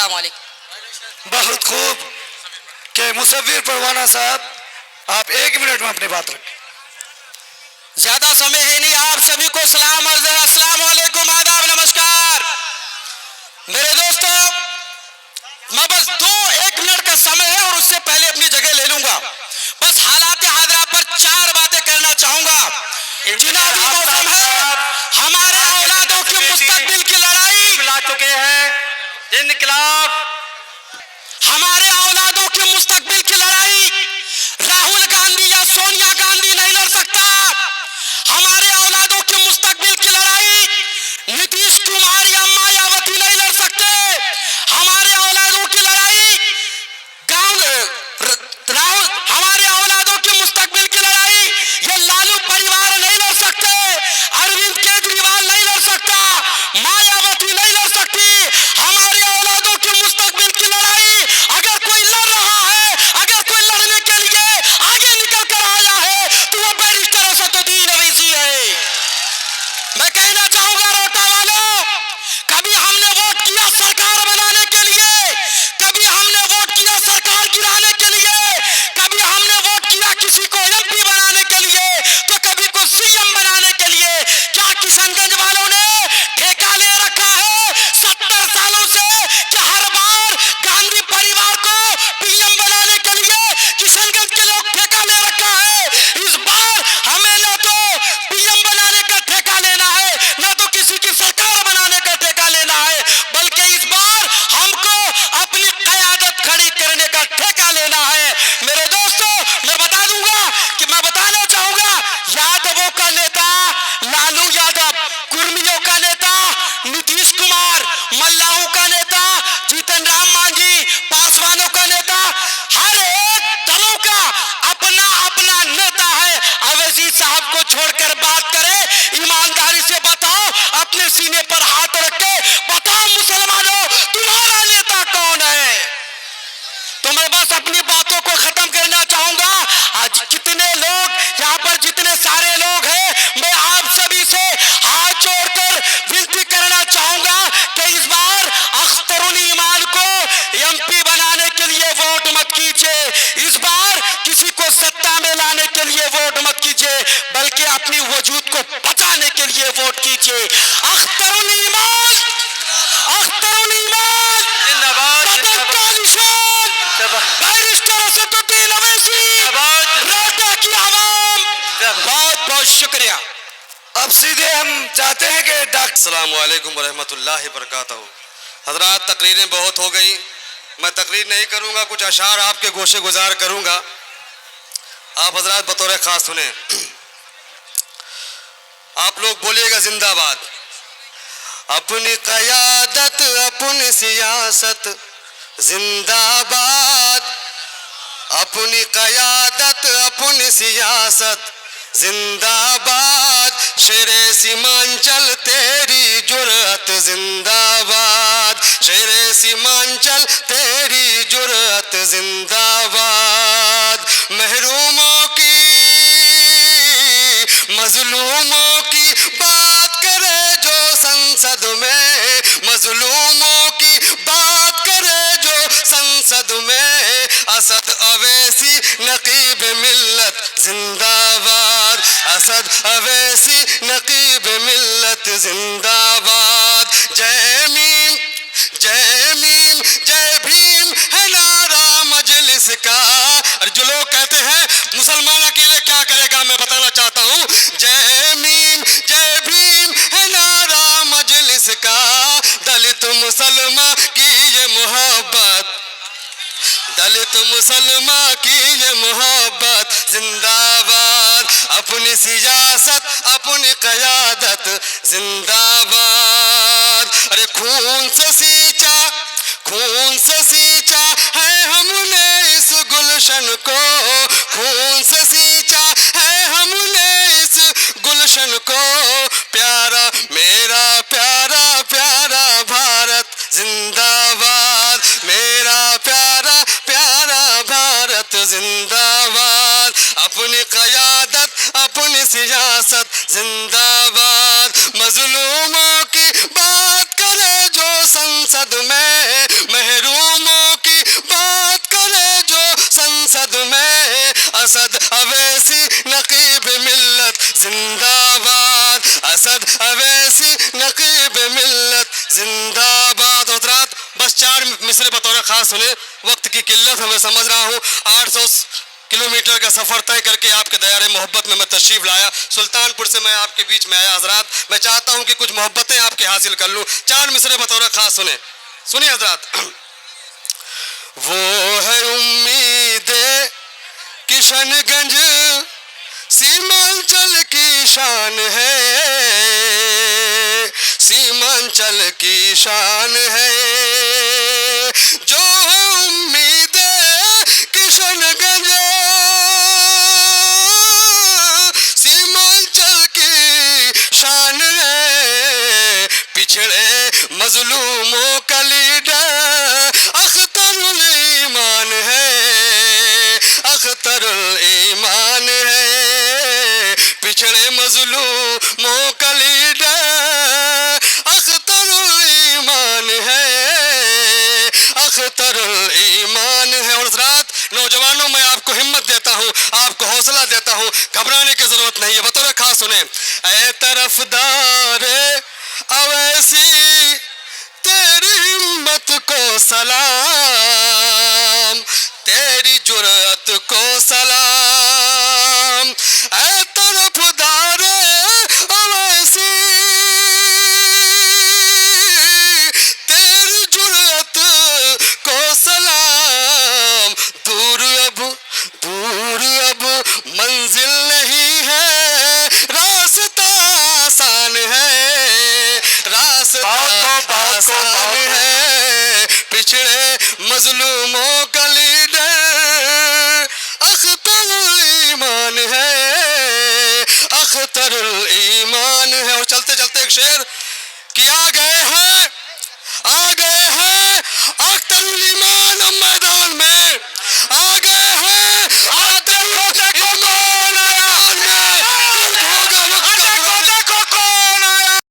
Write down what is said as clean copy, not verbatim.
السلام علیکم. بہت خوب کہ مصور پروانہ صاحب آپ 1 منٹ میں اپنی بات رکھیں. زیادہ سمے ہے نہیں, آپ سبھی کو سلام عرض ہے. السلام علیکم, آداب, نمسکار. میرے دوستو, میں بس 1 منٹ کا سمے ہے اور اس سے پہلے اپنی جگہ لے لوں گا. بس حالات حاضرہ پر 4 باتیں کرنا چاہوں گا. جنابی موسم ہے, ہمارے اولادوں کے مستقبل کی لڑائی لا چکے ہیں. انقلاب, ہمارے اولادوں کے مستقبل کی لڑائی راہل گاندھی یا سونیا گاندھی نہیں لڑ سکتا. ہمارے اولادوں کے مستقبل کی لڑائی نتیش کمار یا مایاوتی نہیں لڑ سکتے. ہمارے اولادوں کی لڑائی راہل, ہمارے اولادوں کے مستقبل کی لڑائی یہ لالو پریوار نہیں لڑ سکتے. اروند کیجریوال نہیں لڑ سکتا, مایاوتی نہیں لڑ سکتی. ہمارے اولادوں کے مستقبل کی لڑائی اگر کوئی لڑ رہا ہے, اگر کوئی لڑنے کے لیے آگے نکل کر آیا ہے تو وہ بیرسٹر اسد الدین اویسی ہے. میں کہنا چاہوں گا روٹا والوں, کبھی ہم نے ووٹ کیا سرکار بنانے کے لیے, کبھی ہم نے ووٹ کیا سرکار گرانے کے لیے, کبھی ہم نے ووٹ کیا کسی کو ایم پی بنانے کے لیے, تو کبھی کو سی ایم بنانے کے لیے. کیا کشن گنج والوں نے ٹھیکہ لے رکھا ہے 70 سالوں سے کہ ہر بار گاندھی پریوار کو پی ایم بنانے کے لیے کشن گنج کے لوگ ٹھیکہ لے رکھا ہے؟ اس بار ہمیں نہ تو پی ایم بنانے کا ٹھیکہ لینا ہے, نہ تو کسی کی سرکار بنانے کا ٹھیکہ لینا ہے, بلکہ اس بار ہم کو اپنی قیادت کھڑی کرنے کا ٹھیکہ لینا ہے. میرے دوستو, میں بتا دوں گا کہ میں بتانا چاہوں گا, یادووں کا نیتا لالو یادو, کرمیوں کا نیتا نتیش کمار, ملاؤں کا نیتا جیتن رام مانجھی, پاسوانوں کا نیتا, ہر ایک دلوں کا اپنا اپنا نیتا ہے. اویسی صاحب کو چھوڑ کر بات کرے, ایمانداری سے بتاؤ, اپنے سینے پر ہاتھ رکھ کے بتاؤ مسلمانوں تمہارا نیتا کون ہے. تو میں بس اپنی باتوں کو ختم کرنا چاہوں گا. آج کتنے لوگ یہاں پر, جتنے سارے لوگ ہیں, میں آپ سبھی سے ہاتھ جوڑ کر ونتی کرنا چاہوں گا کہ اس بار اختر الایمان کو ایم پی بنانے کے لیے ووٹ مت کیجیے. اس بار کسی کو ستا میں لانے کے لیے ووٹ مت کیجیے, بلکہ اپنی وجود کو بچانے کے لیے ووٹ کیجیے. اختر الایمان, اختر الایمان, قتل کا نشان, بیرسٹر اسد الدین اویسی, روہٹا کی عوام. بہت بہت شکریہ. اب سیدھے ہم چاہتے ہیں کہ ڈاکٹر. السلام علیکم ورحمۃ اللہ وبرکاتہ. حضرات, تقریریں بہت ہو گئی, میں تقریر نہیں کروں گا, کچھ اشعار آپ کے گوشے گزار کروں گا. آپ حضرات بطور خاص سنیں. آپ لوگ بولیے گا زندہ باد. اپنی قیادت اپنی سیاست زندہ باد, اپنی قیادت اپنی سیاست زندہ باد, شیر سیمانچل تیری جرأت زندہ باد, شیر سیمانچل تیری جرأت زندہ باد. محروموں کی مظلوموں کی بات کرے جو سنسد میں, مظلوموں کی بات کرے جو سنسد میں, اسد اویسی نقیب ملت زندہ باد, اسد اویسی نقیب ملت زندہ باد. جے میم جے میم جے بھیم ہے نعرہ مجلس کا. اور جو لوگ کہتے ہیں مسلمان اکیلے کیا کرے گا, میں بتانا چاہتا ہوں, جے میم جے بھیم ہے نعرہ مجلس کا. دلت مسلمان کی یہ محبت, دلت مسلمان کی یہ محبت زندہ باد. اپنی سیاست اپنی قیادت زندہ باد. ارے خون سے سینچا, خون سے سینچا ہے ہم نے اس گلشن کو, خون سے سینچا ہے ہم نے اس گلشن کو. پیارا میرا پیارا پیارا بھارت زندہ باد, میرا پیارا پیارا بھارت زندہ باد. اپنی قیادت اپنی سیاست زندہ باد. مظلوموں کی بات کرے جو سنسد میں, زندہ باد. حضرات بس 4 مصرے بطور خاص سنیں, وقت کی قلت ہے میں سمجھ رہا ہوں. 800 کلومیٹر کا سفر طے کر کے آپ کے دیار محبت میں تشریف لایا. سلطان پور سے میں آپ کے بیچ میں آیا. حضرات میں چاہتا ہوں کہ کچھ محبتیں آپ کے حاصل کر لوں. 4 مصرے بطور خاص سنیں. سنیے حضرات. وہ ہے امید کشن گنج سیمانچل کی شان ہے, سیمانچل کی شان ہے. جو امید کشن گنج سیمانچل کی شان ہے. پچھڑے مظلوموں کا لیڈر اختر الایمان ہے, اختر الایمان ہے. پچھڑے مظلوموں کا لیڈر اختر الایمان ہے, اختر الایمان ہے. اور حضرات نوجوانوں میں آپ کو ہمت دیتا ہوں, آپ کو حوصلہ دیتا ہوں, گھبرانے کی ضرورت نہیں ہے. بطور خاص سنیں. اے طرفدار اویسی تیری ہمت کو سلام, تیری جرأت کو سلام. اے طرفدار اویسی تیری جرأت کو سلام. دور اب منزل نہیں ہے, راستہ آسان ہے, راستہ آسان ہے. پچھڑے مظلوموں کا لیڈر اختر الایمان ہے, اختر الایمان ہے. اور چلتے چلتے ایک شعر کیا گیا